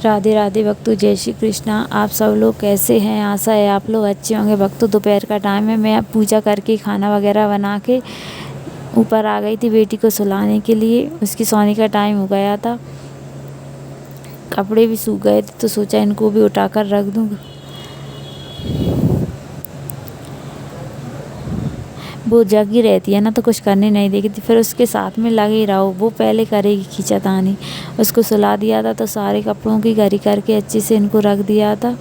राधे राधे भक्तों, जय श्री कृष्णा। आप सब लोग कैसे हैं? आशा है आप लोग अच्छे होंगे। भक्तों, दोपहर का टाइम है। मैं अब पूजा करके खाना वगैरह बना के ऊपर आ गई थी बेटी को सुलाने के लिए। उसकी सोने का टाइम हो गया था। कपड़े भी सूख गए थे तो सोचा इनको भी उठा कर रख दूँ। वो जगी रहती है ना तो कुछ करने नहीं देगी, फिर उसके साथ में लगे रहो, वो पहले करेगी खींचातानी। उसको सुला दिया था तो सारे कपड़ों की घड़ी करके अच्छे से इनको रख दिया था।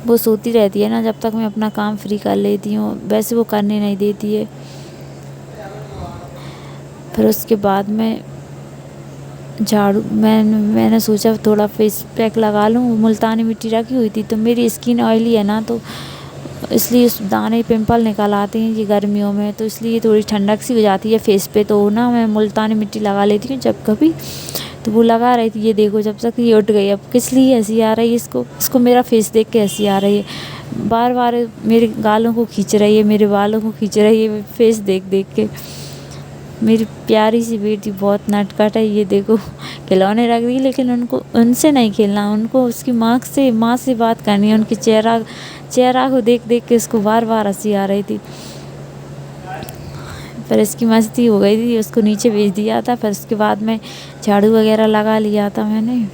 वो सोती रहती है ना जब तक मैं अपना काम फ्री कर लेती हूँ, वैसे वो करने नहीं देती है। फिर उसके बाद में मैंने सोचा थोड़ा फेस पैक लगा लूँ। मुल्तानी मिट्टी रखी हुई थी तो मेरी स्किन ऑयली है ना, तो इसलिए उस दाने पिंपल निकल आते हैं ये गर्मियों में, तो इसलिए थोड़ी ठंडक सी हो जाती है फेस पे। तो ना मैं मुल्तानी मिट्टी लगा लेती हूँ जब कभी। तो वो लगा रही थी, ये देखो जब तक ये उठ गई। अब किस लिए हंसी आ रही है इसको मेरा फेस देख के हंसी आ रही है। बार बार मेरे गालों को खींच रही है, मेरे बालों को खींच रही है फेस देख देख के। मेरी प्यारी सी बेटी बहुत नटखट है। ये देखो खिलौने रख दी, लेकिन उनसे नहीं खेलना, उनको उसकी माँ से बात करनी है। उनके चेहरा को देख देख के इसको बार बार हंसी आ रही थी। फिर इसकी मस्ती हो गई थी, उसको नीचे भेज दिया था। फिर उसके बाद में झाड़ू वगैरह लगा लिया था मैंने।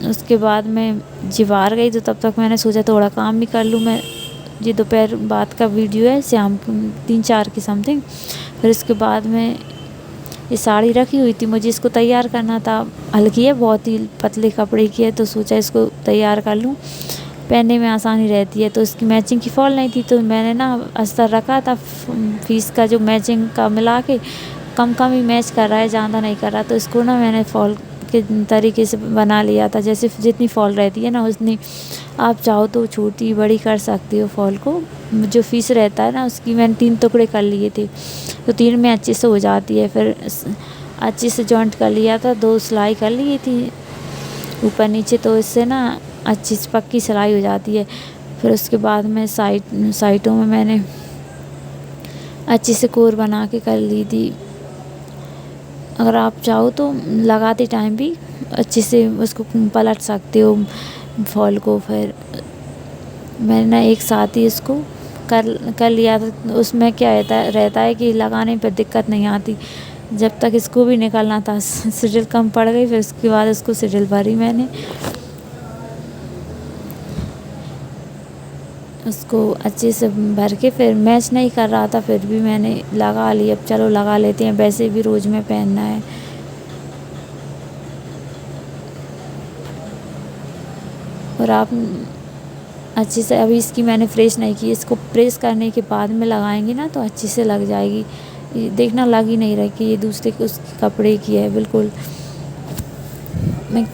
उसके बाद मैं जी बाहर गई तो तब तक मैंने सोचा थोड़ा काम भी कर लूँ मैं। ये दोपहर बाद का वीडियो है, शाम 3-4 की समथिंग। फिर उसके बाद में ये साड़ी रखी हुई थी, मुझे इसको तैयार करना था। हल्की है, बहुत ही पतले कपड़े की है, तो सोचा इसको तैयार कर लूँ, पहनने में आसानी रहती है। तो इसकी मैचिंग की फॉल नहीं थी तो मैंने ना अस्तर रखा था फीस का, जो मैचिंग का मिला के कम कम ही मैच कर रहा है, ज़्यादा नहीं कर रहा। तो इसको ना मैंने फॉल के तरीके से बना लिया था, जैसे जितनी फॉल रहती है ना उतनी। आप चाहो तो छोटी बड़ी कर सकती हो फॉल को। जो फीस रहता है ना उसकी मैंने 3 टुकड़े कर लिए थे, तो 3 में अच्छे से हो जाती है। फिर अच्छे से जॉइंट कर लिया था, 2 सिलाई कर ली थी ऊपर नीचे, तो इससे ना अच्छी से पक्की सिलाई हो जाती है। फिर उसके बाद में साइडों में मैंने अच्छे से कोर बना के कर ली थी। अगर आप चाहो तो लगाते टाइम भी अच्छे से उसको पलट सकते हो फॉल को। फिर मैंने ना एक साथ ही इसको कर लिया था। उसमें क्या रहता है कि लगाने पर दिक्कत नहीं आती। जब तक इसको भी निकालना था, सिरिल कम पड़ गई, फिर उसके बाद इसको सिरिल भरी मैंने। उसको अच्छे से भर के फिर मैच नहीं कर रहा था, फिर भी मैंने लगा लिया। अब चलो लगा लेते हैं, वैसे भी रोज़ में पहनना है। और आप अच्छे से, अभी इसकी मैंने फ्रेश नहीं की, इसको प्रेस करने के बाद में लगाएंगे ना तो अच्छे से लग जाएगी। ये देखना लग ही नहीं रहा कि ये दूसरे के उसके कपड़े की है बिल्कुल। मैं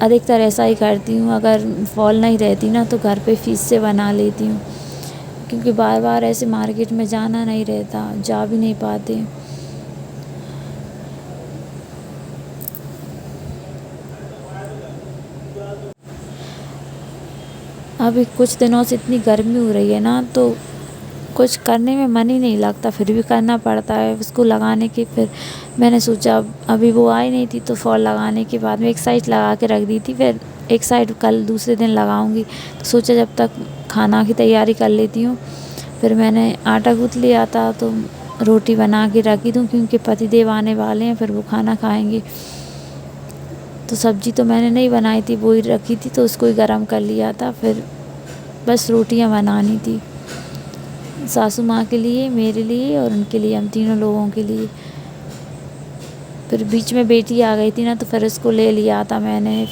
अधिकतर ऐसा ही करती हूँ, अगर फॉल नहीं रहती ना तो घर पे फीस से बना लेती हूँ, क्योंकि बार बार ऐसे मार्केट में जाना नहीं रहता, जा भी नहीं पाते। अभी कुछ दिनों से इतनी गर्मी हो रही है ना, तो कुछ करने में मन ही नहीं लगता, फिर भी करना पड़ता है उसको लगाने के। फिर मैंने सोचा अभी वो आई नहीं थी तो फॉल लगाने के बाद में एक साइड लगा के रख दी थी, फिर एक साइड कल दूसरे दिन लगाऊंगी। तो सोचा जब तक खाना की तैयारी कर लेती हूँ। फिर मैंने आटा गूँथ लिया था तो रोटी बना के रखी दूँ, क्योंकि पतिदेव आने वाले हैं, फिर वो खाना खाएंगे। तो सब्ज़ी तो मैंने नहीं बनाई थी, वो ही रखी थी, तो उसको ही गर्म कर लिया था। फिर बस रोटियां बनानी थी, सासू माँ के लिए, मेरे लिए और उनके लिए, हम तीनों लोगों के लिए। फिर बीच में बेटी आ गई थी ना, तो फिर उसको ले लिया था मैंने।